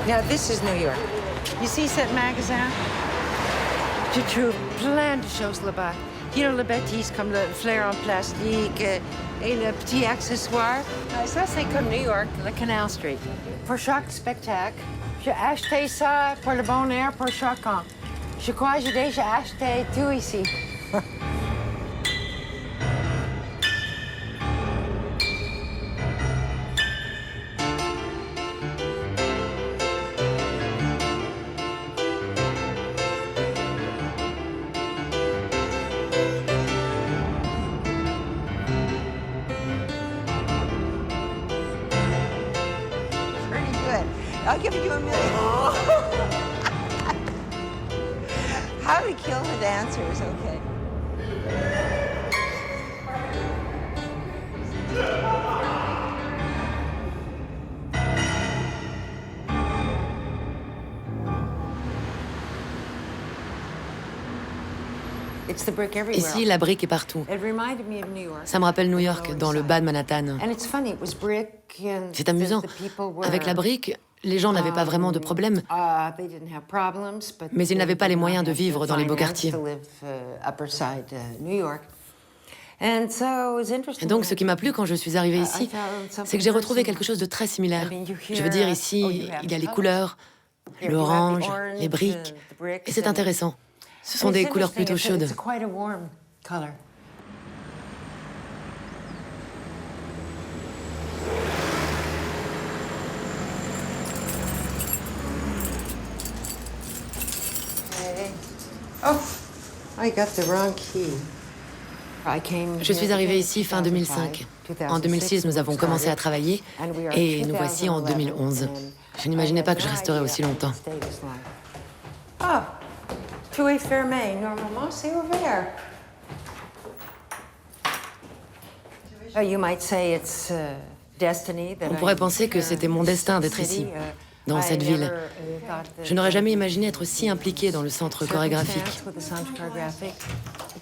Now, this is New York. You see cette magasin? Tu trouves plein de choses là-bas. You know, les bêtises comme le flair en plastique et le petit accessoire. Ça, c'est comme New York, le Canal Street. Pour chaque spectacle, j'ai acheté ça pour le bon air pour chacun. Je crois que j'ai déjà acheté tout ici. I'll give you $1 million. How to kill the dancers, okay. It's the brick everywhere. Ici, la brique est partout. It reminded me of New York. Ça me rappelle New York, dans le bas de Manhattan. And it's funny, it was brick and C'est amusant. the people were, Avec la brique, les gens n'avaient pas vraiment de problème, mais ils n'avaient pas les moyens de vivre dans les beaux quartiers. Et donc, ce qui m'a plu quand je suis arrivée ici, c'est que j'ai retrouvé quelque chose de très similaire. Je veux dire, ici, il y a les couleurs, l'orange, les briques, et c'est intéressant. Ce sont des couleurs plutôt chaudes. Oh, I got the wrong key. Je suis arrivée ici fin 2005. En 2006, nous avons commencé à travailler et nous voici en 2011. Je n'imaginais pas que je resterais aussi longtemps. Ah, Tué Fermé, normalement c'est ouvert. You might say it's destiny that On pourrait penser que c'était mon destin d'être ici, dans cette ville. Je n'aurais jamais imaginé être si impliquée dans le centre chorégraphique.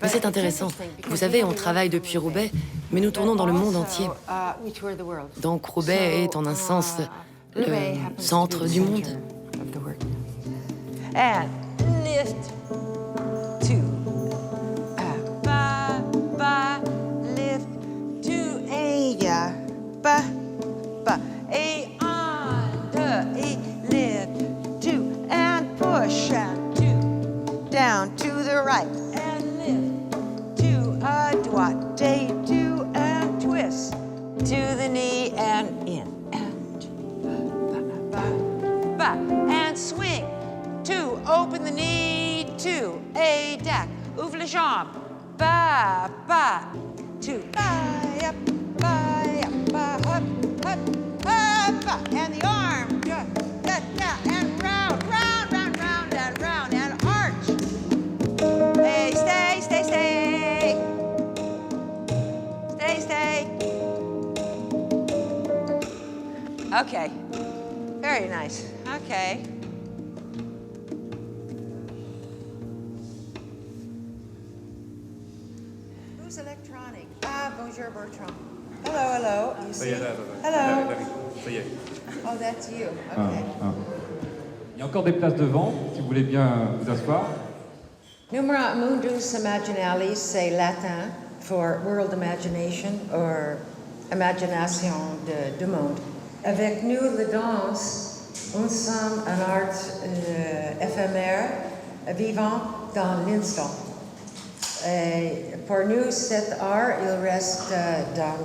Mais c'est intéressant. Vous savez, on travaille depuis Roubaix, mais nous tournons dans le monde entier. Donc Roubaix est en un sens le centre du monde. And lift two. Ba, ba, lift two. A, ya, ba, ba. A, under, a, lift two. And push and two. Down to the right. And lift two. A droite, a two. And twist to the knee and in. And ba, ba, ba. And swing. Two, open the knee, two, a dac, ouvre les jambes, ba, ba, two, ba, up, ba, up, up, ba, and the arm, da, da, da, and round, round, round, round, and round, and arch. Hey, stay, stay, stay. Stay, stay. Okay, very nice, okay. Electronic. Ah, bonjour Bertrand. Hello, hello. You see? Hello. Ça y est. Oh, that's you. Okay. Il y a encore des places devant, si vous voulez bien vous asseoir. Numera mundus imaginalis, c'est latin for world imagination or imagination du monde. Avec nous, la danse, nous sommes un art éphémère, vivant dans l'instant. Et pour nous, cet art, il reste dans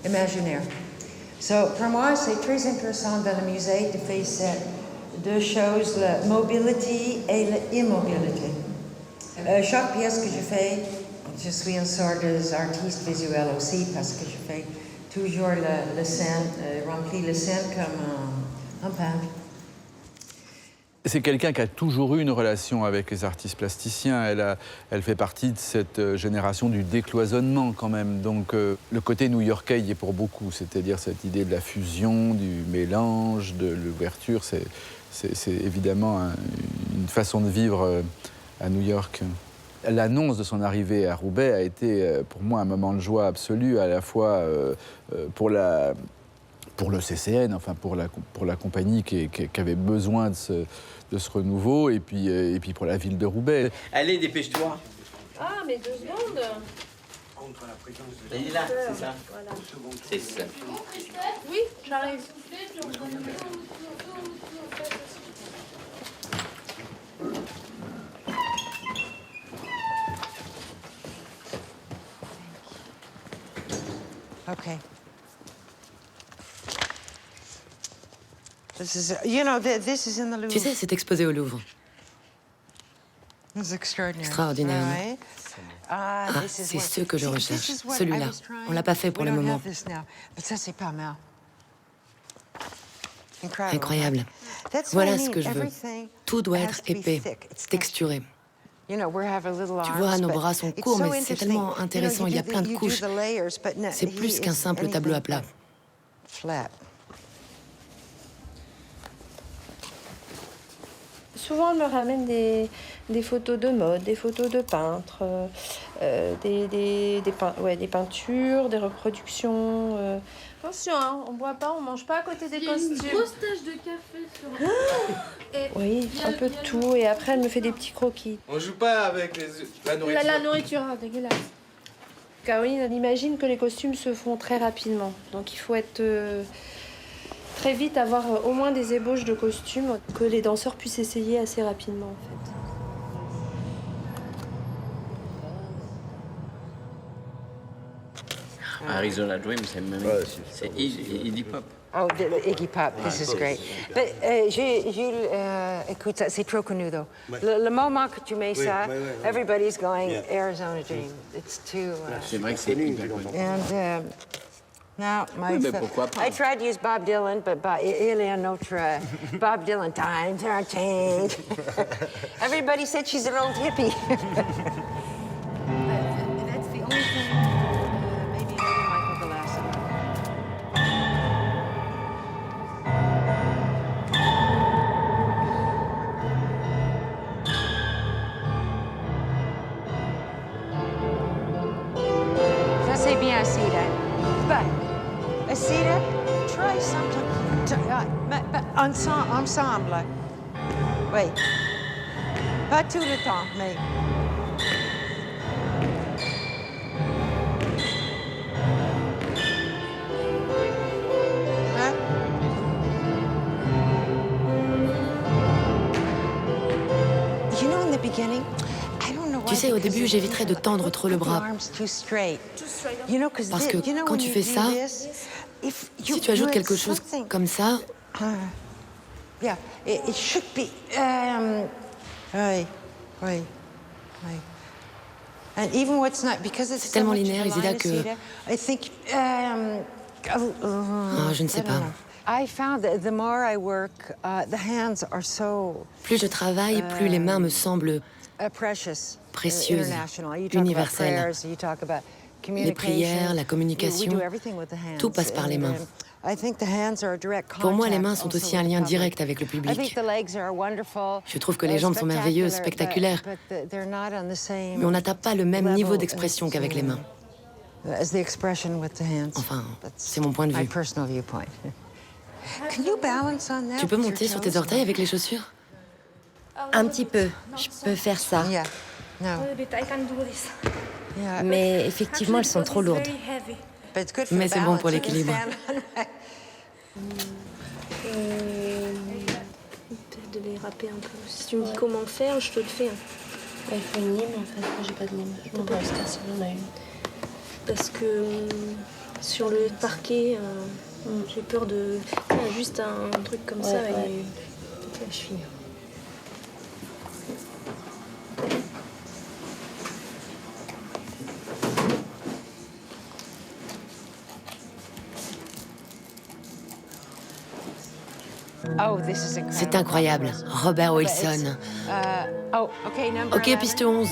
l'imaginaire. Pour moi, c'est très intéressant dans le musée de faire ces deux choses, la mobilité et l'immobilité. Chaque pièce que je fais, je suis une sorte d'artiste visuel aussi parce que je fais toujours la scène, remplir la scène comme un peintre. C'est quelqu'un qui a toujours eu une relation avec les artistes plasticiens. Elle fait partie de cette génération du décloisonnement quand même. Donc le côté new-yorkais y est pour beaucoup, c'est-à-dire cette idée de la fusion, du mélange, de l'ouverture. C'est évidemment une façon de vivre à New York. L'annonce de son arrivée à Roubaix a été pour moi un moment de joie absolue, à la fois pour pour le CCN, enfin pour la compagnie qui avait besoin de ce renouveau, et puis pour la ville de Roubaix. Allez, dépêche-toi. Ah, mais 2 secondes. Il est là, c'est ça. Voilà. C'est ça. Oui, j'arrive. Okay. This is, you know, this is in the Louvre. Tu sais, c'est exposé au Louvre. It's extraordinary. Extraordinaire, non? Right? Ah, this is c'est what- ce que je see, recherche, this is what I celui-là. was trying- On l'a pas fait pour We le don't moment. have this now, but ça, c'est pas mal. Incredible. Incroyable. That's Voilà what I ce mean. que je veux. Everything Tout doit has être to be épais, thick. It's texturé. You know, we have our little Tu arms, vois, nos but bras sont it's courts, so mais c'est interesting. tellement You know, intéressant, il y a plein de you do couches. the layers, but no, C'est he plus qu'un is simple tableau à anything plat. but flat. Souvent, elle me ramène des photos de mode, des photos de peintres, des peintures, des reproductions. Attention, hein, on boit pas, on mange pas à côté des Il y a une costumes. grosse tache de café sur. Oui, un peu de tout. Et après, elle me fait des petits croquis. On joue pas avec la nourriture. La nourriture, hein, dégueulasse. Caroline, elle imagine que les costumes se font très rapidement. Donc il faut être très vite, avoir au moins des ébauches de costumes que les danseurs puissent essayer assez rapidement en fait. Arizona Dream, c'est Iggy Pop. Oh, the Iggy Pop, this is great. But, Jules, écoute, ça, c'est trop connu, though. Le moment que tu mets ça, everybody's going Arizona Dream. It's too... C'est vrai que c'est hyper connu. And now, my Oui, mais pourquoi pas? I tried to use Bob Dylan, but il y a un autre Bob Dylan. Times are changed. Everybody said she's an old hippie. That's the only thing, maybe Michael Galasso. Ça, c'est bien, Asida. But, Asida, try something. Ensemble. Oui. Pas tout le temps, mais... Hein? You know, in the beginning, I don't know why, Tu sais, au because début, j'éviterais de tendre trop le bras. Arms too straight. You know, 'cause Parce que you know quand when tu you fais do ça, this, if you Si tu ajoutes do quelque chose something- comme ça, Yeah, it should be. Oui, oui, oui. And even what's not because it's C'est tellement so much linéaire, of a Isida, line, que- Isida, I think. je ne sais I don't pas. know. I found that the more I work, the hands are so Plus je travaille, plus les mains me semblent precious, Précieuses, international. You talk about universelles. prayers, you talk about Les prières, la communication, we do everything with the hands. tout passe par les mains. I think the hands are a direct Pour moi, les contact mains sont also aussi un with the lien public. direct avec le I think public. the legs are wonderful, Je trouve que les jambes sont merveilleuses, spectaculaires, but they're not on the same mais on n'atteint pas le même niveau level d'expression as, qu'avec les mains. as the expression with the hands. Enfin, That's c'est mon point de my vue. personal viewpoint. Can you balance on that Tu peux with monter your sur tes toes? orteils avec les chaussures? Un petit peu. Je peux faire ça. Yeah. No. Yeah. Mais effectivement, elles sont trop lourdes. But it's good for Mais the c'est bon pour balance. You can l'équilibre. stand on it. Peut-être de les râper un peu. Si tu me dis comment faire, je te le fais. Hein. Il faut une lime en fait. Moi j'ai pas de lime. Je m'en passe si on a une. Parce que sur le parquet, j'ai peur de. Juste un truc comme ça Ouais. et peut-être la cheville. Oh, this is C'est incredible. incroyable. Robert Wilson. Okay, number Ok, 11. piste 11.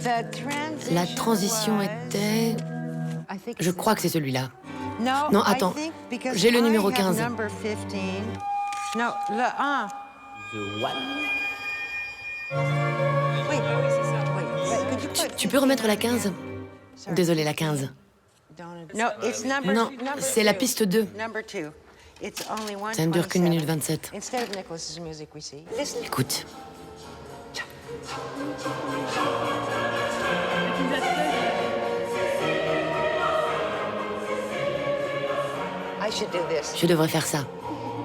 The transition La transition was- était... I think Je it's crois this que c'est celui-là. one. No, Non, I attends. think because J'ai le I numéro have 15. number 15. No, le 1. The what? Oui, oui. Could you put Tu peux remettre la 15? Désolé, la 15. No, it's number, Non, number c'est la two. piste 2. Number 2. It's only one. Ça ne dure qu'une minute 27. Instead of Nicholas's music, we see. Listen. Écoute. I should do this. Je devrais faire ça.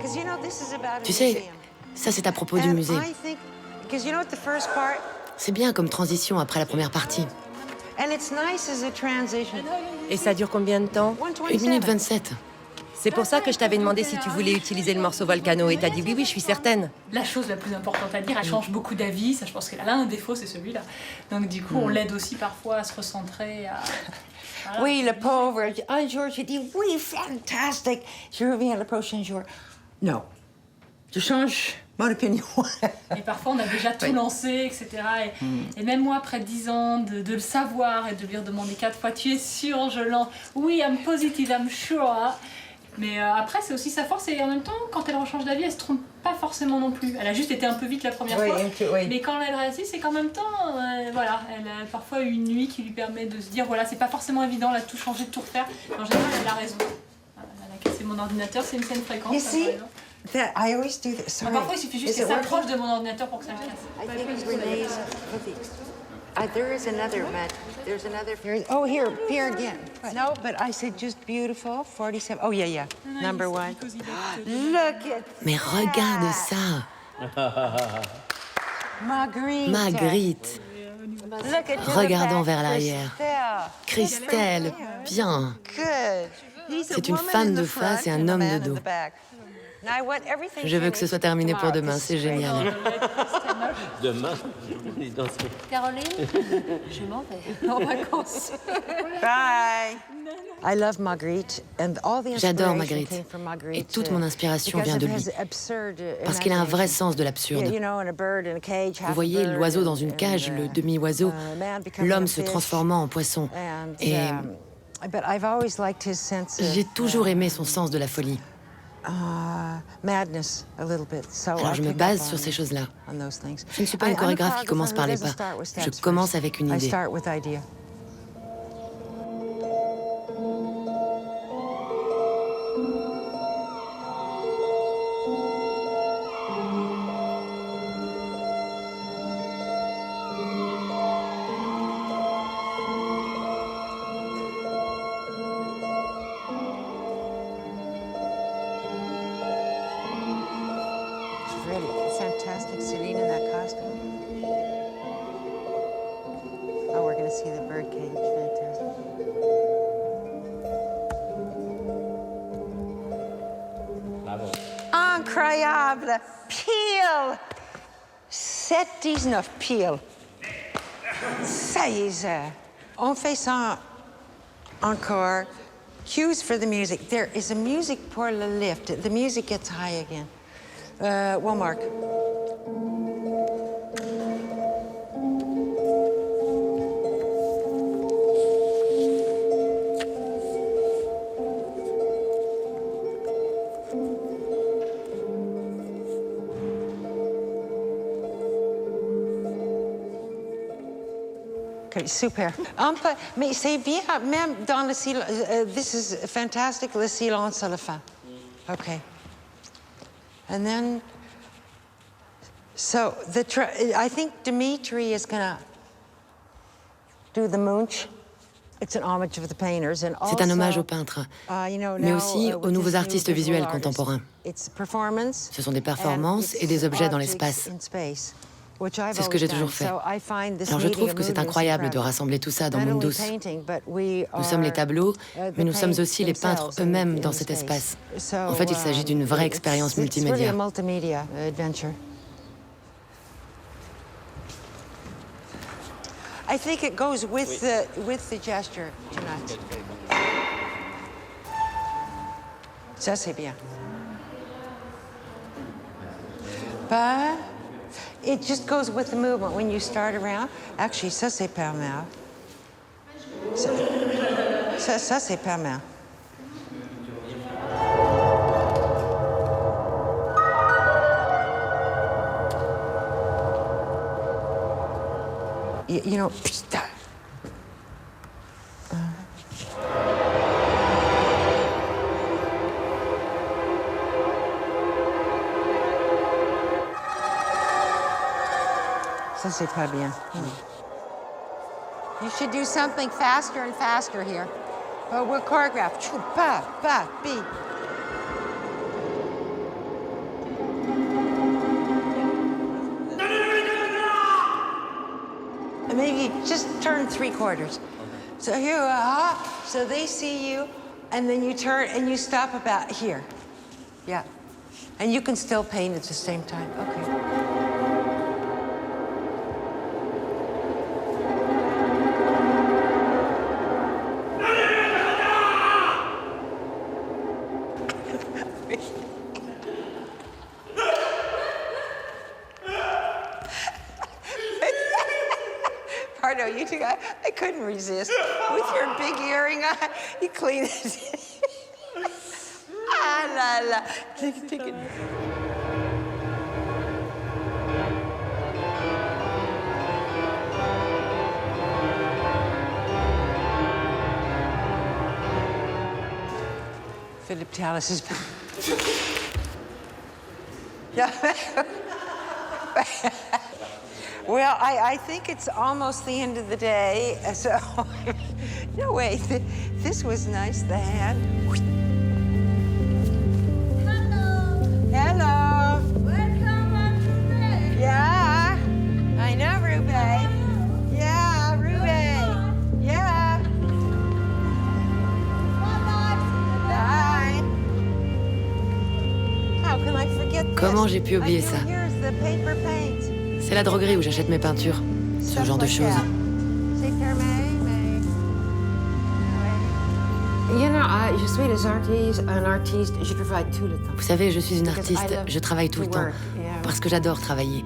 'Cause you know this is about a Tu sais, museum. ça c'est à propos du And musée. I think, because you know what the first part, C'est bien comme transition après la première partie. and it's nice as a transition. Et ça dure combien de temps? 1 minute 27. C'est pour ça que je t'avais demandé si tu voulais utiliser le morceau Volcano et t'as dit oui, oui, je suis certaine. La chose la plus importante à dire, elle change beaucoup d'avis. Ça, je pense qu'elle a un défaut, c'est celui-là. Donc, du coup, on l'aide aussi parfois à se recentrer. Voilà. Oui, le pauvre. Un jour, j'ai dit, oui, fantastique. Je reviens le prochain jour. Non. Je change mon opinion. Et parfois, on a déjà tout lancé, etc. Et même moi, après 10 ans, de le savoir et de lui redemander 4 fois, tu es sûr, je lance. Oui, I'm positive, I'm sure. Mais après, c'est aussi sa force. Et en même temps, quand elle rechange d'avis, elle se trompe pas forcément non plus. Elle a juste été un peu vite la première fois. Oui. Mais quand elle réussit, c'est qu'en même temps, voilà, elle a parfois une nuit qui lui permet de se dire, voilà, c'est pas forcément évident là, de tout changer, de tout refaire. En général, elle a raison. Elle a cassé mon ordinateur, c'est une scène fréquente. You ça, see? par exemple. That I always do that. Sorry. Parfois, il suffit juste Is qu'elle it working? s'approche de mon ordinateur pour que ça le casse. I think it's Renee's cookies. There is another, Matt. There's another. Oh, here again. No, but I said just beautiful. 47. Oh, yeah. Number 1. Look at Mais regarde ça. Marguerite. Magritte. Look at Regardons vers l'arrière. Christelle. Christelle, bien. Good. C'est une femme de face et un homme de dos. Je veux que ce soit terminé pour demain, c'est génial. Demain, les danseurs. Caroline, je m'en vais en vacances. Bye. I love Marguerite and all the J'adore inspiration Magritte. came from Marguerite, Et toute mon inspiration because vient de of lui. his absurd Parce qu'il a un vrai imagination. sens de l'absurde. You know, and a bird in a cage, half Vous a voyez bird l'oiseau dans and- une cage, and, le demi-oiseau, man becoming l'homme a se fish. transformant en poisson. And, Et but I've always liked his sense of, j'ai toujours aimé son sens de la folie. madness a little bit. So Alors I je me pick base up sur ces choses-là. on those things. Je ne suis pas une I'm a chorégraphe qui commence par les choreographer pas. who doesn't start with Je steps commence first. avec une I idée. start with idea. It's really fantastic, Celine, in that costume. Oh, we're going to see the birdcage. Fantastic. Bravo. Incroyable! Pile! 7-19 pile. 16. On fait ça encore. Cues for the music. There is a music pour le lift. The music gets high again. One mark. Okay, super. Mais c'est bien, même dans le silence. This is fantastic, le silence à la fin. Okay. And then, so I think Dimitri is going to do the Munch. It's an homage of the painters, and C'est un hommage also, aux peintres, you know, mais now, aussi with aux nouveaux this new artistes visual visuels artist, contemporains. it's performance, Ce sont des and performances it's et des objets dans objects l'espace. in space, which I've C'est ce que j'ai always toujours done. fait. So I find this Alors je trouve meeting que of c'est Mundus incroyable de incredible. rassembler tout ça dans Not only Mundus. painting, but we Nous sommes les are, tableaux, mais nous sommes the aussi les peintres themselves eux-mêmes in dans cet space. espace. So, En fait, il s'agit d'une vraie expérience it's really multimédia. a multimedia adventure. I think it goes with the gesture tonight. Ça c'est bien. But it just goes with the movement when you start around. Actually, ça c'est pas mal. Ça c'est pas mal. You know, Ça, c'est pas bien. You should do something faster and faster here. But we'll choreograph. Choo, pa, pa, beat. And maybe just turn 3/4. So here, so they see you, and then you turn and you stop about here. Yeah. And you can still paint at the same time. Okay. Pardo, you two, I couldn't resist. With your big earring on, you clean it. Ah, la, la. Take it. Philip Tallis is back. Yeah. Well, I think it's almost the end of the day, so no, wait, this was nice, the hand. Hello. Welcome back, Ruby. Yeah, I know, Ruby. Yeah, Ruby. Yeah. Bye. How can I forget this? Comment j'ai pu oublier ça? Here's the paper paint. C'est la droguerie où j'achète mes peintures. Ce genre de choses. Vous savez, je suis une artiste, je travaille tout le temps. Parce que j'adore travailler.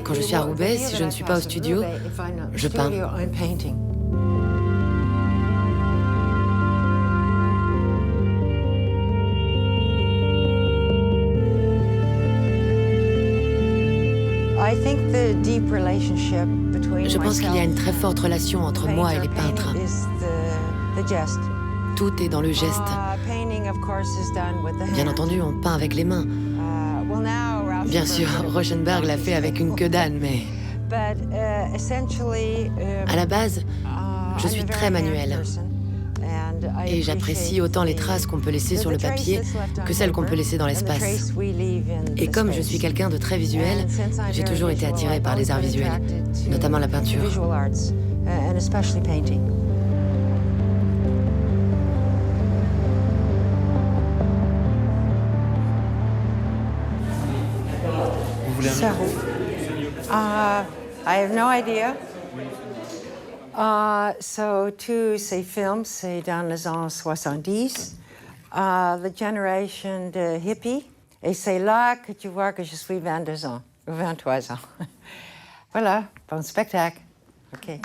Quand je suis à Roubaix, si je ne suis pas au studio, je peins. Je pense qu'il y a une très forte relation entre moi et les peintres. Tout est dans le geste. Bien entendu, on peint avec les mains. Bien sûr, Rauschenberg l'a fait avec une queue d'âne, mais... À la base, je suis très manuelle. Et j'apprécie autant les traces qu'on peut laisser sur le papier que celles qu'on peut laisser dans l'espace. Et comme je suis quelqu'un de très visuel, j'ai toujours été attirée par les arts visuels, notamment la peinture. Vous voulez un I have no idea. So, tous ces films, c'est dans les années 70, la génération de hippies, et c'est là que tu vois que je suis 22 ans, ou 23 ans. Voilà, bon spectacle. OK.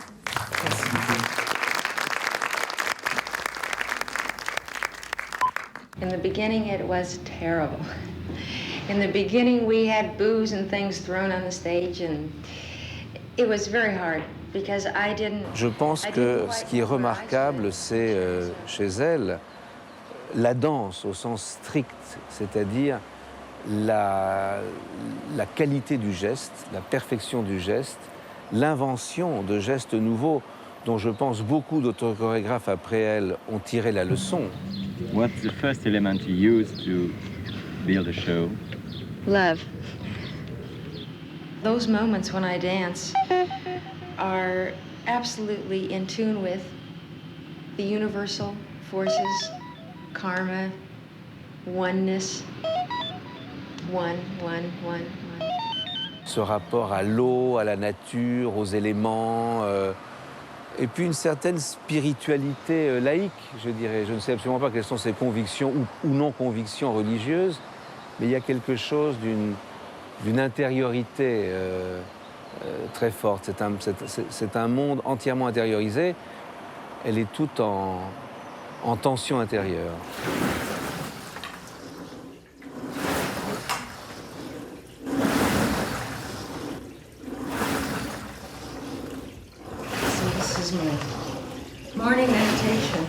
In the beginning, it was terrible. In the beginning, we had booze and things thrown on the stage, and it was very hard. Je pense que ce qui est remarquable, c'est chez elle la danse au sens strict, c'est-à-dire la qualité du geste, la perfection du geste, l'invention de gestes nouveaux dont je pense beaucoup d'autres chorégraphes après elle ont tiré la leçon. What's the first element you use to build a show? Love. Those moments when I dance are absolutely in tune with the universal forces, karma, oneness, one. Ce rapport à l'eau, à la nature, aux éléments, et puis une certaine spiritualité laïque, je dirais. Je ne sais absolument pas quelles sont ses convictions ou non-convictions religieuses, mais il y a quelque chose d'une intériorité très forte. C'est un monde entièrement intériorisé. Elle est toute en tension intérieure. So this is my morning meditation.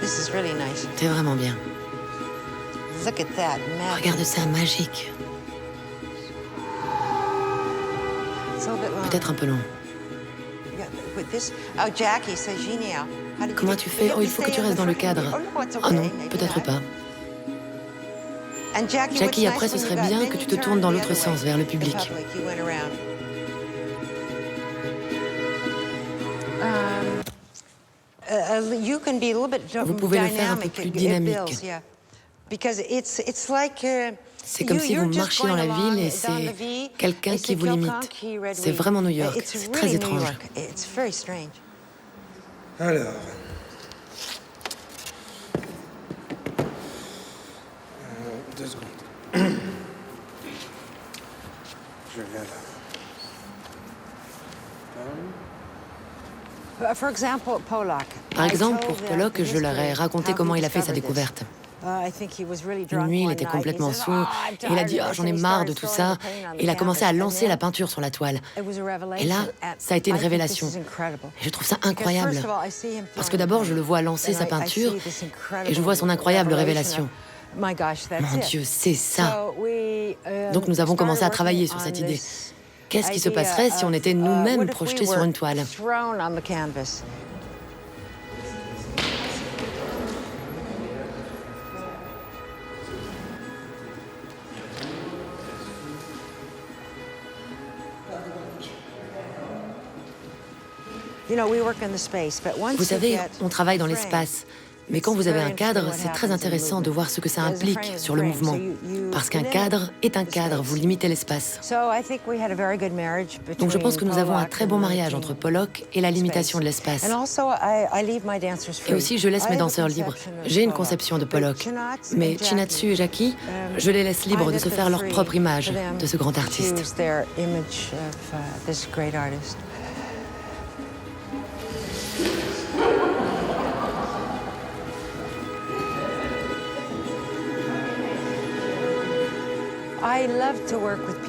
This is really nice. C'est vraiment bien. Look at that. Regarde ça, magique. It's a little bit long. Peut-être un peu long. Yeah, with this. Oh, Jackie, c'est génial. How did you Comment get- tu fais? Oh, il faut que tu restes dans le cadre. Oh non, peut-être pas. And Jackie, Jackie, what's après, nice ce when serait you got- bien then que you tu te turn tournes dans the l'autre other sens, way, vers le the public. public, you went around. You can be a little bit Vous pouvez le faire un peu dynamic, plus it dynamique. builds, yeah. Because it's like, C'est comme si vous marchiez dans la ville et c'est quelqu'un qui vous limite. C'est vraiment New York. C'est très étrange. It's very strange. Alors. 2 secondes. Je viens là. For example, Pollock. Par exemple, pour Pollock, je leur ai raconté comment il a fait sa découverte. Une nuit, il était complètement saoul. Et il a dit « Oh, j'en ai marre de tout ça ». Et il a commencé à lancer la peinture sur la toile. Et là, ça a été une révélation. Et je trouve ça incroyable. Parce que d'abord, je le vois lancer sa peinture et je vois son incroyable révélation. Mon Dieu, c'est ça. Donc nous avons commencé à travailler sur cette idée. Qu'est-ce qui se passerait si on était nous-mêmes projetés sur une toile? Vous savez, on travaille dans l'espace. Mais quand vous avez un cadre, c'est très intéressant de voir ce que ça implique sur le mouvement. Parce qu'un cadre est un cadre, vous limitez l'espace. Donc je pense que nous avons un très bon mariage entre Pollock et la limitation de l'espace. Et aussi, je laisse mes danseurs libres. J'ai une conception de Pollock. Mais Chinatsu et Jackie, je les laisse libres de se faire leur propre image de ce grand artiste.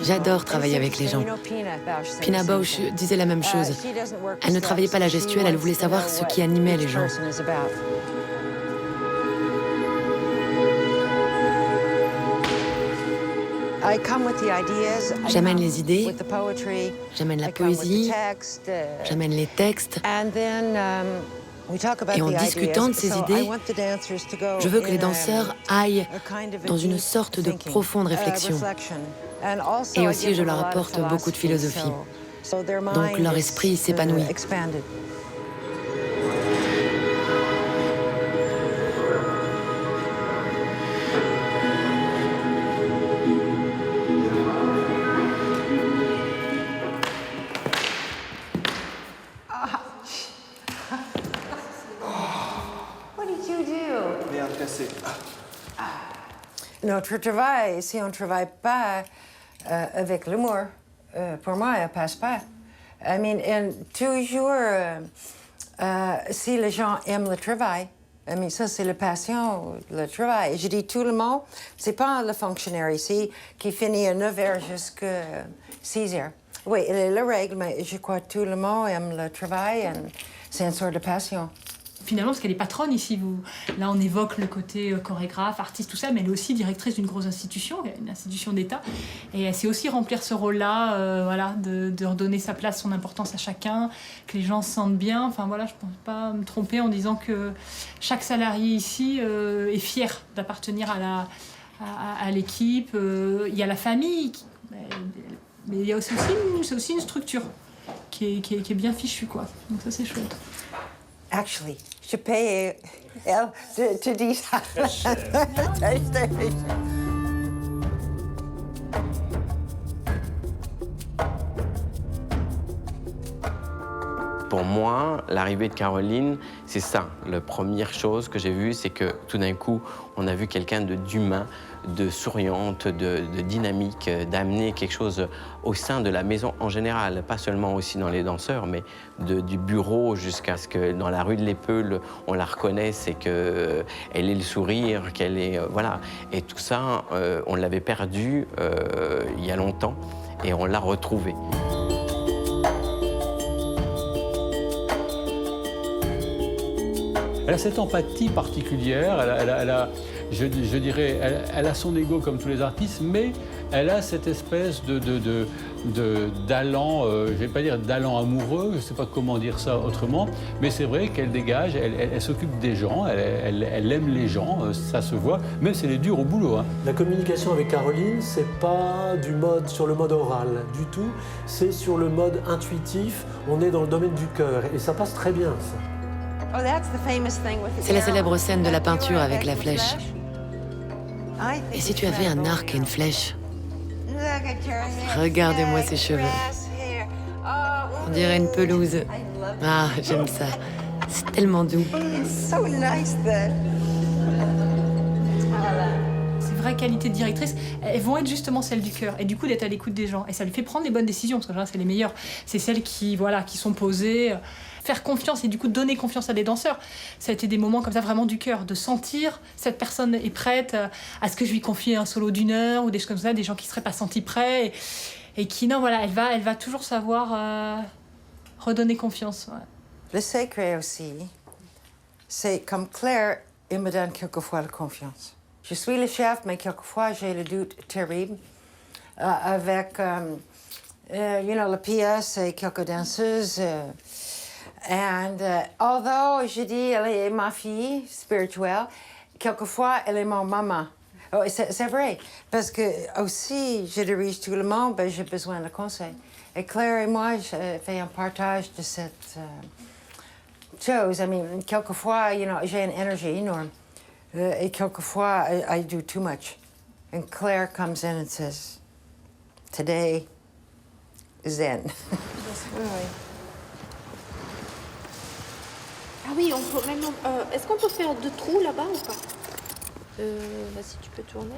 J'adore travailler avec les gens. Pina Bausch disait la même chose. Elle ne travaillait pas la gestuelle, elle voulait savoir ce qui animait les gens. J'amène les idées, j'amène la poésie, j'amène les textes. Et en discutant de ces idées, je veux que les danseurs aillent dans une sorte de profonde réflexion. Et aussi, je leur apporte beaucoup de philosophie. Donc leur esprit s'épanouit. Notre travail, si on ne travaille pas avec l'humour, pour moi, elle ne passe pas. I mean, and toujours, si les gens aiment le travail, I mean, ça, c'est la passion, le travail. Je dis tout le monde, c'est pas le fonctionnaire ici qui finit à 9h jusqu'à 6h. Oui, il est la règle, mais je crois que tout le monde aime le travail et c'est une sorte de passion. Finalement, parce qu'elle est patronne ici. Là, on évoque le côté chorégraphe, artiste, tout ça, mais elle est aussi directrice d'une grosse institution, une institution d'État. Et elle sait aussi remplir ce rôle-là, voilà, de redonner sa place, son importance à chacun, que les gens se sentent bien. Enfin, voilà, je ne pense pas me tromper en disant que chaque salarié ici est fier d'appartenir à l'équipe. Il y a la famille, mais il y a aussi une structure qui est bien fichue, quoi. Donc ça, c'est chouette. Actually, je paye elle te dire ça. Pour moi, l'arrivée de Caroline, c'est ça. La première chose que j'ai vue, c'est que tout d'un coup, on a vu quelqu'un d'humain, de souriante, de dynamique, d'amener quelque chose au sein de la maison en général, pas seulement aussi dans les danseurs, mais du bureau jusqu'à ce que dans la rue de l'Épeule, on la reconnaisse et qu'elle ait le sourire, qu'elle ait... voilà. Et tout ça, on l'avait perdu il y a longtemps et on l'a retrouvé. Elle a cette empathie particulière, je dirais, elle a son ego comme tous les artistes, mais elle a cette espèce d'allant, je ne vais pas dire d'allant amoureux, je ne sais pas comment dire ça autrement, mais c'est vrai qu'elle dégage, elle s'occupe des gens, elle aime les gens, ça se voit, même si elle est dure au boulot. Hein. La communication avec Caroline, c'est pas sur le mode oral du tout, c'est sur le mode intuitif, on est dans le domaine du cœur, et ça passe très bien, ça. C'est la célèbre scène de la peinture avec la flèche. Et si tu avais un arc et une flèche? Regardez-moi ces cheveux. On dirait une pelouse. Ah, j'aime ça. C'est tellement doux. C'est vraies qualités de directrice, elles vont être justement celles du cœur. Et du coup, d'être à l'écoute des gens. Et ça lui fait prendre les bonnes décisions, parce que là, c'est les meilleures. C'est celles qui sont posées. Faire confiance et du coup donner confiance à des danseurs. Ça a été des moments comme ça vraiment du cœur, de sentir cette personne est prête à ce que je lui confie un solo d'1 heure ou des choses comme ça, des gens qui ne seraient pas sentis prêts et qui, non, voilà, elle va toujours savoir redonner confiance. Ouais. Le secret aussi, c'est comme Claire, il me donne quelquefois la confiance. Je suis le chef, mais quelquefois j'ai le doute terrible avec, la pièce et quelques danseuses. And although je dis elle est ma fille spirituelle, quelquefois elle est mon maman. Oh, c'est vrai, parce que aussi je dirige tout le monde, ben, j'ai besoin de conseils. Et Claire et moi, je fais un partage de cette chose. I mean, quelquefois, j'ai une énergie énorme. Et quelquefois, I do too much. And Claire comes in and says, today, zen. Ah oui, on peut même. Est-ce qu'on peut faire 2 trous là-bas ou pas? Vas-y, tu peux tourner.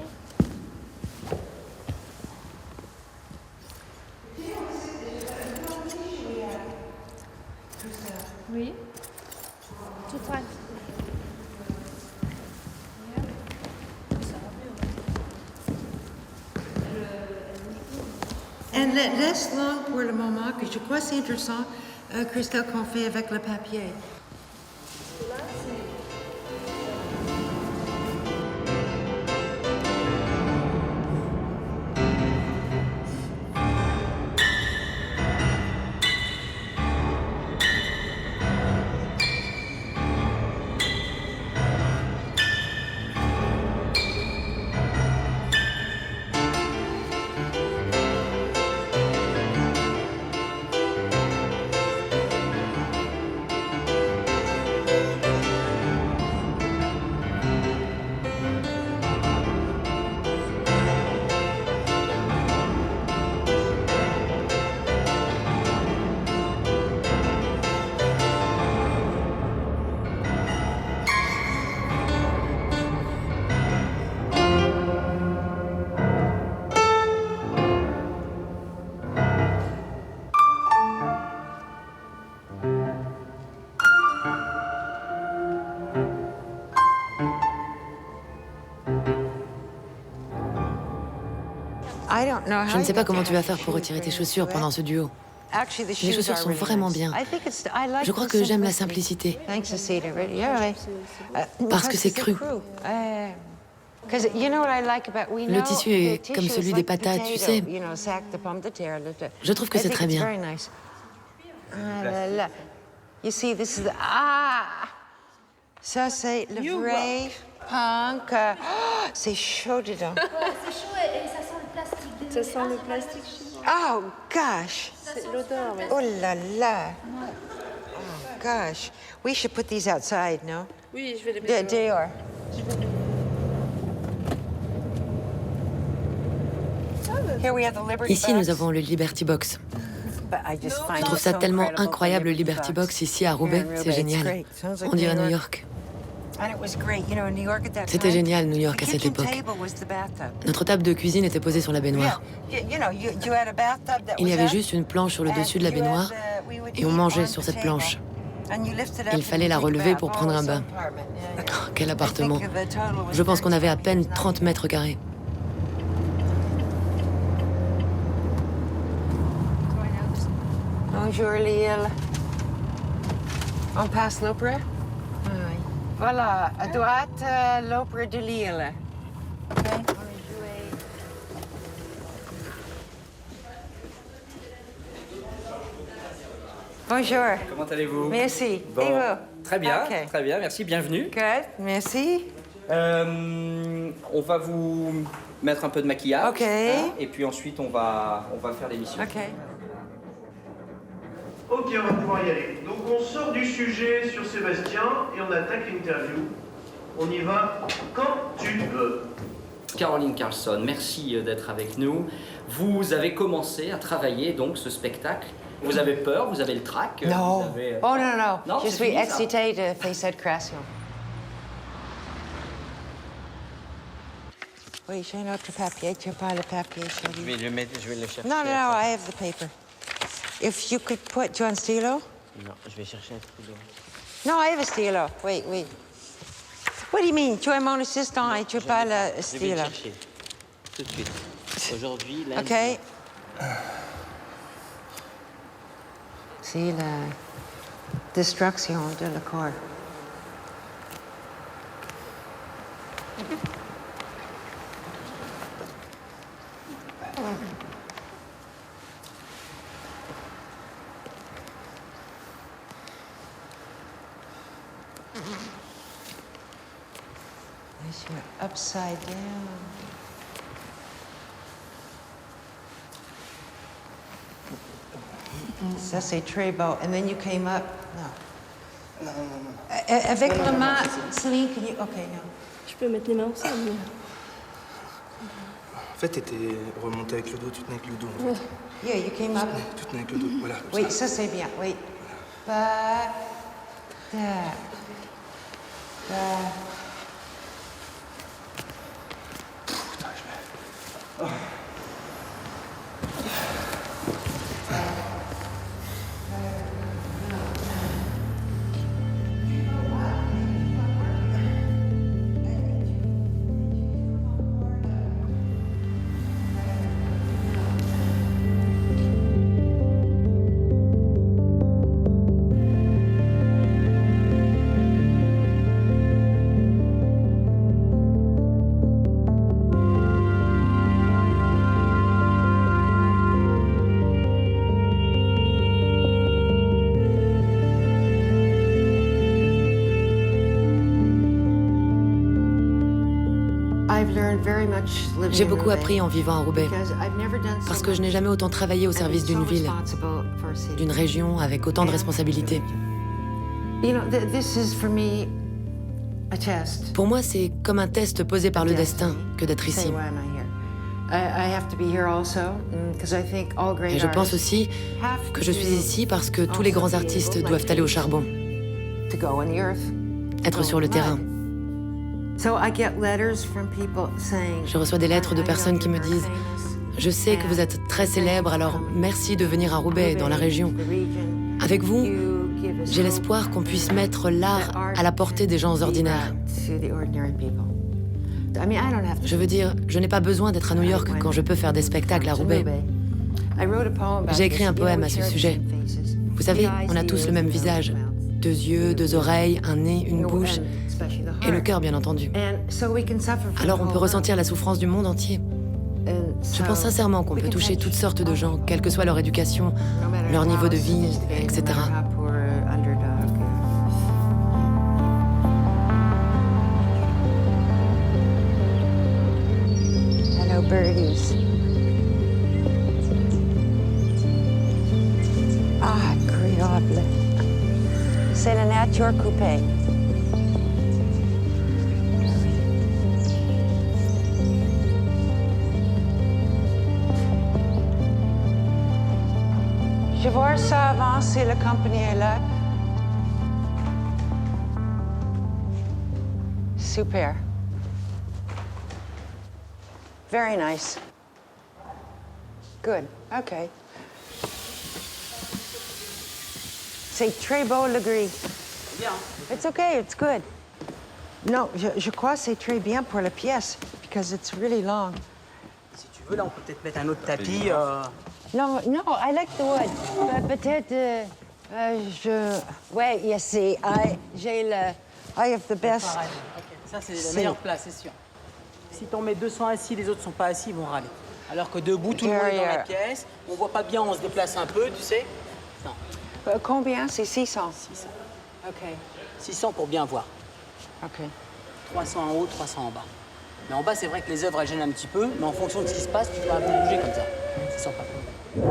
Oui. Tout droit. Et laisse langue pour le moment, que je crois que c'est intéressant, Christelle, qu'on fait avec le papier. Je ne sais pas comment tu vas faire pour retirer tes chaussures pendant ce duo. Les chaussures sont vraiment bien. Je crois que j'aime la simplicité. Parce que c'est cru. Le tissu est comme celui des patates, tu sais. Je trouve que c'est très bien. Ça, c'est le vrai punk. C'est chaud dedans. C'est chaud et ça sent le plastique. Ça sent le plastique chez moi. Oh, gosh. C'est l'odeur, oui. Oh là là. Oh, gosh. We should put these outside, no? Oui, je vais les mettre dehors. Ici, nous avons le Liberty Box. Je trouve ça tellement incroyable, le Liberty Box, ici à Roubaix. C'est génial. On dirait New York. C'était génial, New York, à cette époque. Notre table de cuisine était posée sur la baignoire. Il y avait juste une planche sur le dessus de la baignoire et on mangeait sur cette planche. Il fallait la relever pour prendre un bain. Oh, quel appartement. Je pense qu'on avait à peine 30 mètres carrés. Bonjour, Lille. On passe l'opéra? Voilà, à droite, l'Opéra de Lille. OK? Bonjour. Comment allez-vous? Merci. Bon. Et vous? Très bien, Ok. très bien, merci, bienvenue. Good, merci. On va vous mettre un peu de maquillage. Ok. Et puis ensuite, on va faire l'émission. OK. Ok, on va pouvoir y aller. Donc on sort du sujet sur Sébastien et on attaque l'interview. On y va quand tu veux. Caroline Carlson, merci d'être avec nous. Vous avez commencé à travailler donc ce spectacle. Vous avez peur, vous avez le trac. Non. Vous avez... Oh non, non. Non, Je c'est suis fini, ça. excitée de faire cette création. Oui, j'ai un autre papier. Tu n'as pas le papier, chérie? Je vais le chercher. No, no, no, I have the paper. If you could put... Tu as un stylo? Non, je vais chercher un stylo. No, I have a stylo. Wait, wait. What do you mean? Tu es mon assistant et tu n'as pas le Je vais le stylo. chercher. Tout de suite. Aujourd'hui, lundi. OK. C'est la destruction de le corps. You're upside down. Ça, c'est très beau. And then you came up. No. Non, non, non. Avec Non, la non, main, non, Céline, can you... OK, non. Je peux mettre les mains ensemble. En fait, t'étais remonté avec le dos, tu tenais avec le dos. En fait. Yeah, you came up. Tu tenais avec le dos, voilà. comme Oui, ça, c'est bien, oui. Pas... Tac. Tac. J'ai beaucoup appris en vivant à Roubaix, parce que je n'ai jamais autant travaillé au service d'une ville, d'une région avec autant de responsabilités. Pour moi, c'est comme un test posé par le destin que d'être ici. Et je pense aussi que je suis ici parce que tous les grands artistes doivent aller au charbon, être sur le terrain. Je reçois des lettres de personnes qui me disent « Je sais que vous êtes très célèbre, alors merci de venir à Roubaix, dans la région. Avec vous, j'ai l'espoir qu'on puisse mettre l'art à la portée des gens ordinaires. » Je veux dire, je n'ai pas besoin d'être à New York quand je peux faire des spectacles à Roubaix. J'ai écrit un poème à ce sujet. Vous savez, on a tous le même visage. 2 yeux, 2 oreilles, un nez, une bouche, et le cœur, bien entendu. Alors on peut ressentir la souffrance du monde entier. Je pense sincèrement qu'on peut toucher toutes sortes de gens, quelle que soit leur éducation, leur niveau de vie, etc. Hello, birdies. Ah, agréable. C'est la nature coupée. Je vois ça avant si la compagnie est là. Super. Very nice. Good. Okay. C'est très beau le gris. Bien. It's okay. It's good. Non, je crois que c'est très bien pour la pièce because it's really long. Si tu veux, là, on peut peut-être mettre un autre tapis. Non, no, I like the wood. Peut-être, ouais, ici, j'ai le I have the best. Pareil. Ok. Ça, c'est la C'est- meilleure place, c'est sûr. Si t'en mets 200 assis, les autres sont pas assis, ils vont râler. Alors que debout, tout le monde est dans la pièce. On voit pas bien, on se déplace un peu, tu sais. Non. Combien? C'est 600. 600. OK. 600 pour bien voir. OK. 300 en haut, 300 en bas. Mais en bas, c'est vrai que les œuvres, elles gênent un petit peu, mais en fonction de ce qui se passe, tu peux un peu bouger comme ça. 600 pas plus.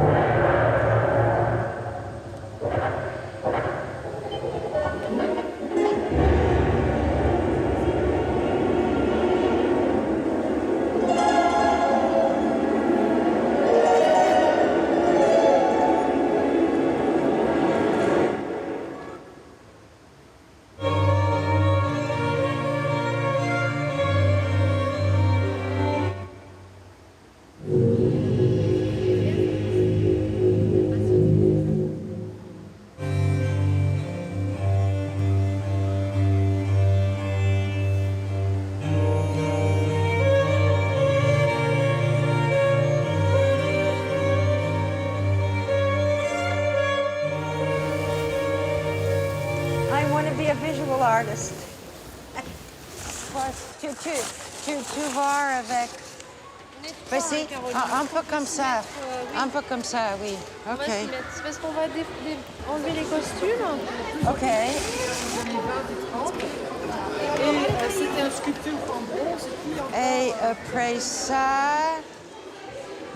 I want to be a visual artist. Tu voir avec... Vas-y, un peu comme ça. Un peu comme ça, oui. On va OK. s'y mettre. C'est parce qu'on va enlever les costumes. OK. Et c'était un sculpture en bronze. Et après ça...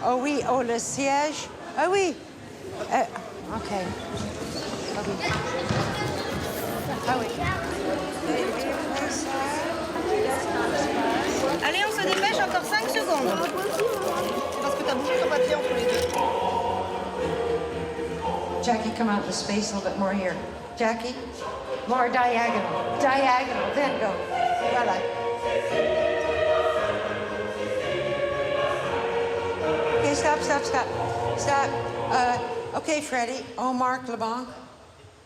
Oh oui, oh, le siège. Ah oui. OK. Ah oui. Allez, on se dépêche, encore 5 secondes. C'est parce que t'as bougé ton papier entre les deux. Jackie, come out the space a little bit more here. Jackie, more diagonal. Diagonal, then go. Voilà. Okay, stop. Stop. Okay, Freddie. Oh, Marc LeBlanc.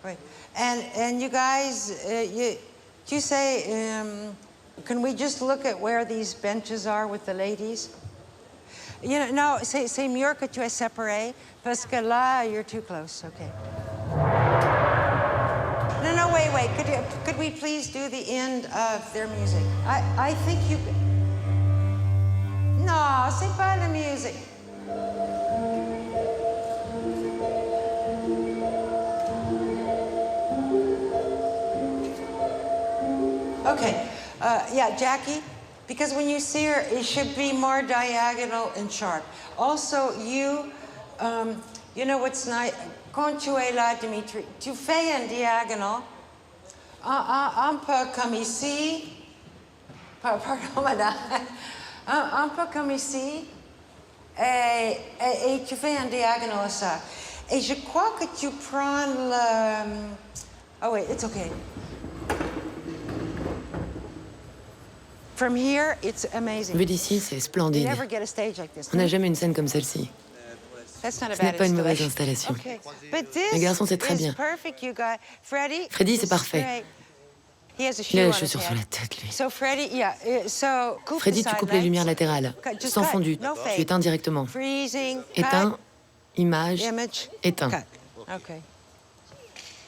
Wait. And you guys, you say, can we just look at where these benches are with the ladies? You know, no, c'est mieux que tu es séparé, parce que là, you're too close. Okay. No, wait. Could we please do the end of their music? I think you... No, c'est pas la musique. Okay, yeah, Jackie, because when you see her, it should be more diagonal and sharp. Also, you know what's nice? Quand tu es là, Dimitri, tu fais un diagonal, un peu comme ici. Pardon, madame. Un peu comme ici. Et tu fais un diagonal à ça. Et je crois que tu prends le... Oh, wait, it's okay. From here, it's amazing. Vu d'ici, c'est You splendide. never get a stage like this. On n'a jamais une scène comme celle-ci. That's not a Ce n'est bad pas une mauvaise installation. installation. Okay. But this Les garçons, c'est très is bien. perfect, you guys. Freddie, Freddy, c'est this is parfait. great. He has a shoe Il a on les his chaussures head. sur la tête, lui. So Freddie, yeah, so coupe Freddy, the tu side coupes les lights. lumières latérales. Just Sans cut. fondu. No Tu fade. éteins directement. Freezing. Éteins, image, Image. éteins. Cut. OK.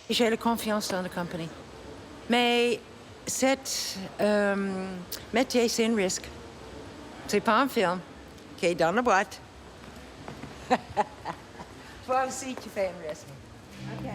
J'ai la confiance dans la compagnie. Mais cet métier, c'est un risque. C'est pas un film qui est dans la boîte. Toi aussi, tu fais un risque. OK.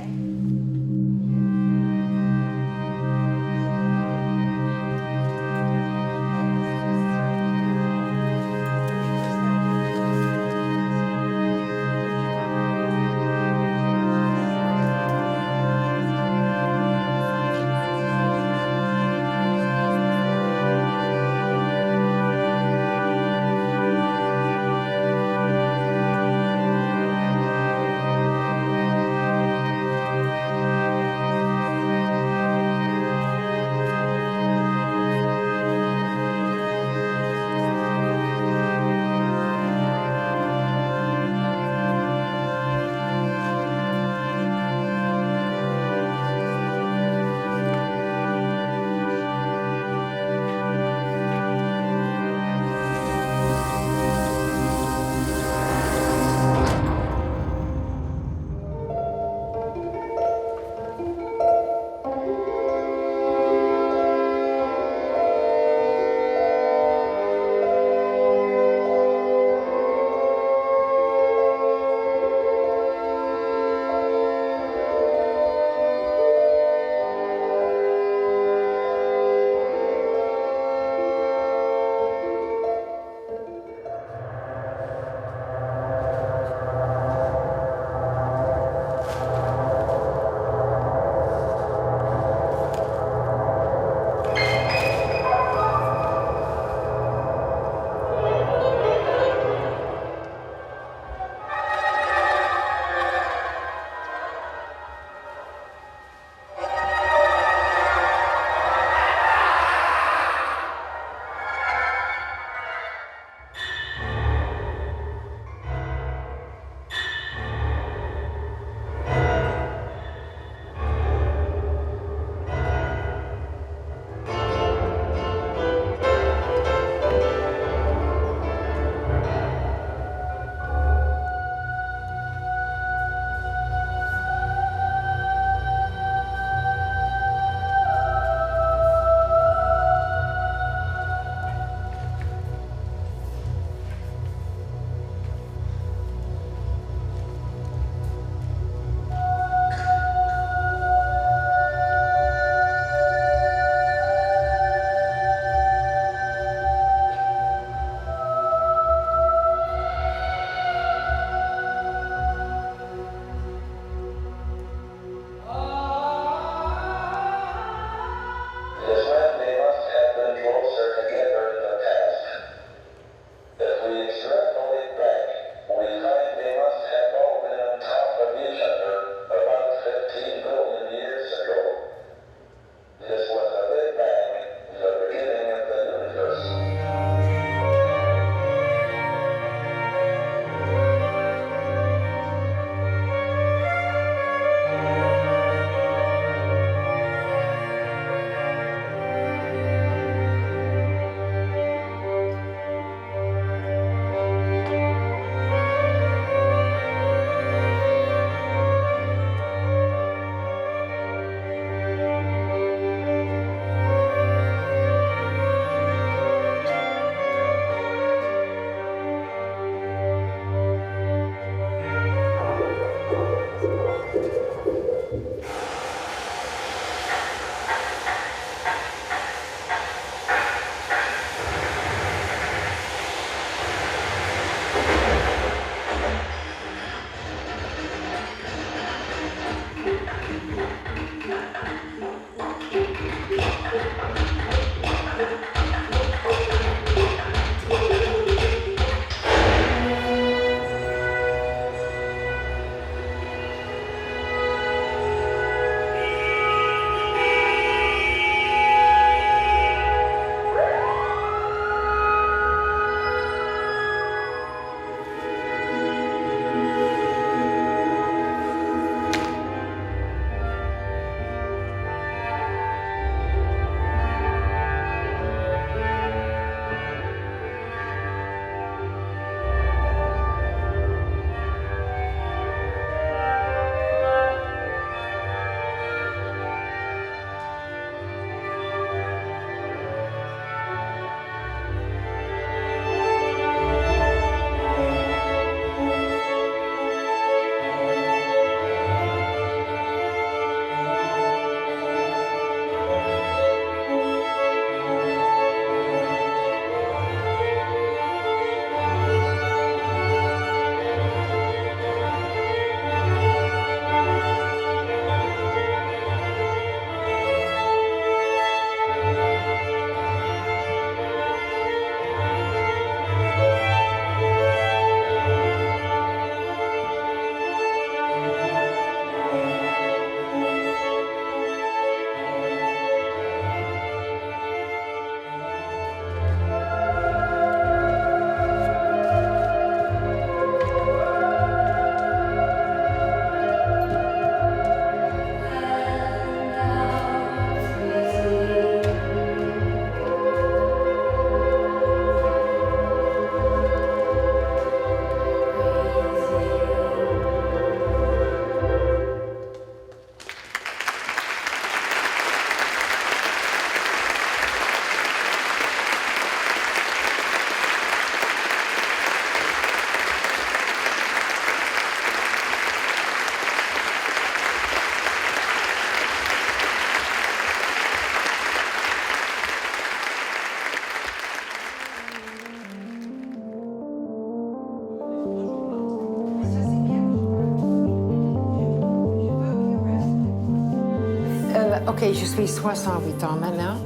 OK, je suis 68 ans maintenant.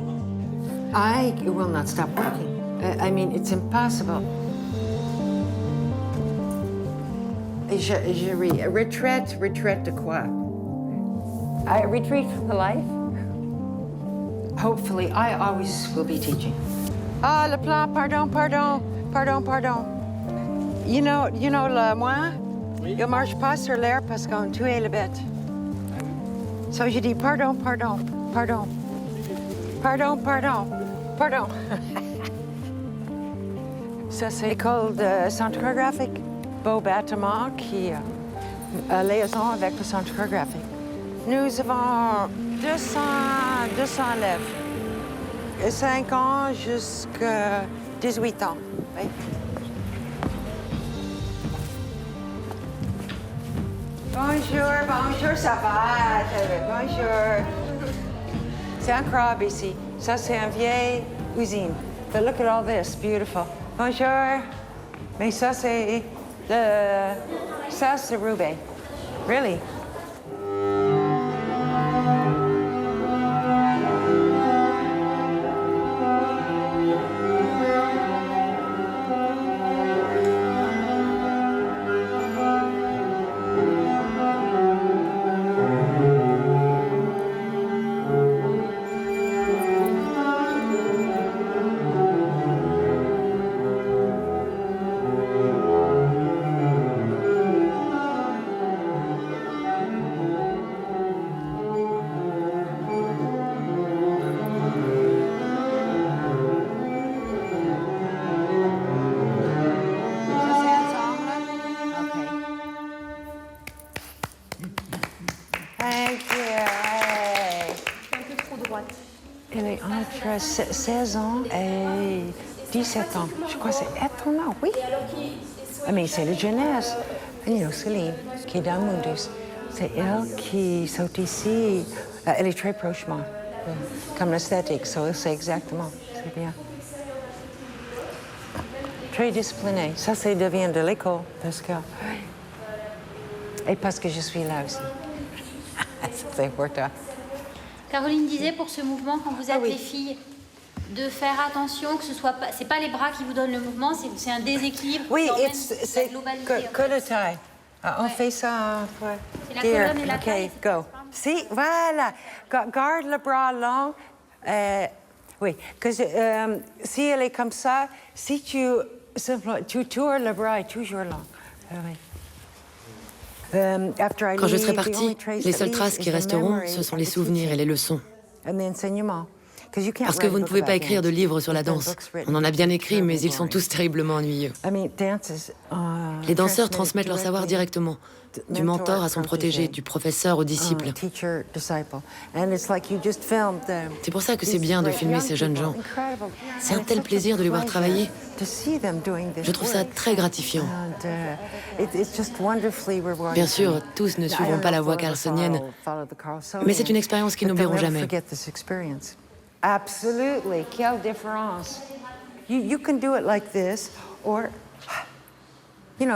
I will not stop working. I mean, it's impossible. Retraite de quoi? I retreat from the life. Hopefully, I always will be teaching. Ah, le plan, pardon. You know le moi? Il marche pas sur l'air parce qu'on tuait le bête. So je dis pardon. Ça, c'est l'école de centre chorégraphique. Beau bâtiment qui a liaison avec le centre chorégraphique. Nous avons 200 élèves. 5 ans jusqu'à 18 ans. Oui. Bonjour, ça va? Bonjour. C'est incroyable ici. Ça, c'est une vieille usine. But look at all this, beautiful. Bonjour. Mais ça, c'est Roubaix. Really? Elle est entre 16 ans et 17 ans. Je crois que c'est étonnant, oui. Mais c'est la jeunesse. Céline, qui est dans Mundus, c'est elle qui saute ici. Elle est très prochement, comme l'esthétique, c'est exactement, c'est bien. Très disciplinée. Ça devient de l'école, parce que... Et parce que je suis là aussi. C'est important. Caroline disait pour ce mouvement, quand vous êtes les filles, de faire attention que ce soit pas, c'est pas les bras qui vous donnent le mouvement, c'est un déséquilibre. Oui, c'est que le taille. On fait ça. C'est la colonne et la taille. OK, go. Si, voilà. Garde le bras long. Oui, si elle est comme ça, si tu tournes le bras est toujours long. Oui. Quand je serai partie, les seules traces qui resteront, ce sont les souvenirs et les leçons. Parce que vous ne pouvez pas écrire de livres sur la danse. On en a bien écrit, mais ils sont tous terriblement ennuyeux. Les danseurs transmettent leur savoir directement, du mentor à son protégé, du professeur au disciple. C'est pour ça que c'est bien de filmer ces jeunes gens. C'est un tel plaisir de les voir travailler. Je trouve ça très gratifiant. Bien sûr, tous ne suivront pas la voie carlsonienne, mais c'est une expérience qu'ils n'oublieront jamais. Absolutely. Quelle différence. You can do it like this, or... Vous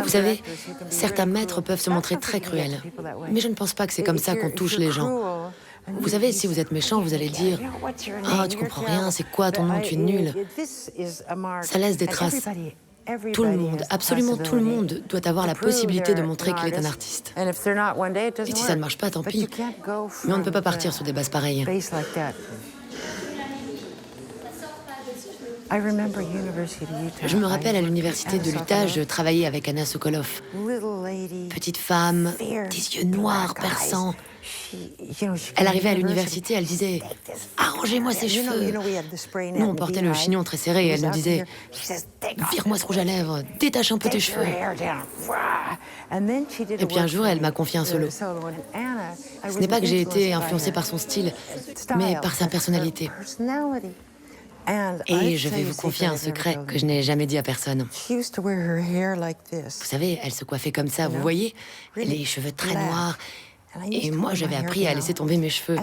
savez, certains maîtres peuvent se montrer très cruels, mais je ne pense pas que c'est comme ça qu'on touche les gens. Vous savez, si vous êtes méchant, vous allez dire « Ah, tu comprends rien, c'est quoi ton nom, tu es nul ». Ça laisse des traces. Tout le monde, absolument tout le monde, doit avoir la possibilité de montrer qu'il est un artiste. Et si ça ne marche pas, tant pis. Mais on ne peut pas partir sur des bases pareilles. Je me rappelle à l'université de l'Utah, je travaillais avec Anna Sokolov. Petite femme, des yeux noirs, perçants. Elle arrivait à l'université, elle disait « Arrangez-moi ses cheveux ». Nous, on portait le chignon très serré et elle nous disait « Vire-moi ce rouge à lèvres, détache un peu tes cheveux ». Et puis un jour, elle m'a confié un solo. Ce n'est pas que j'ai été influencée par son style, mais par sa personnalité. Et je vais vous confier un secret que je n'ai jamais dit à personne. Vous savez, elle se coiffait comme ça, vous voyez, les cheveux très noirs. Et moi, j'avais appris à laisser tomber mes cheveux.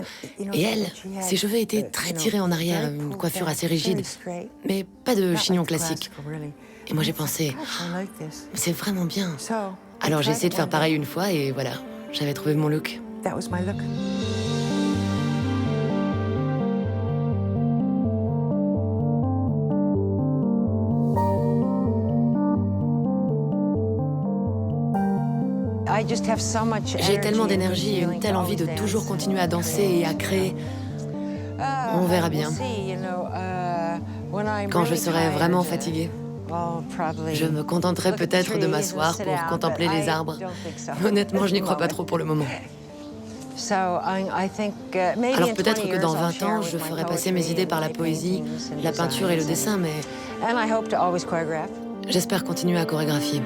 Et elle, ses cheveux étaient très tirés en arrière, une coiffure assez rigide, mais pas de chignon classique. Et moi, j'ai pensé, c'est vraiment bien. Alors j'ai essayé de faire pareil une fois et voilà, j'avais trouvé mon look. J'ai tellement d'énergie et une telle envie de toujours continuer à danser et à créer. On verra bien. Quand je serai vraiment fatiguée, je me contenterai peut-être de m'asseoir pour contempler les arbres. Honnêtement, je n'y crois pas trop pour le moment. Alors peut-être que dans 20 ans, je ferai passer mes idées par la poésie, la peinture et le dessin, mais j'espère continuer à chorégraphier.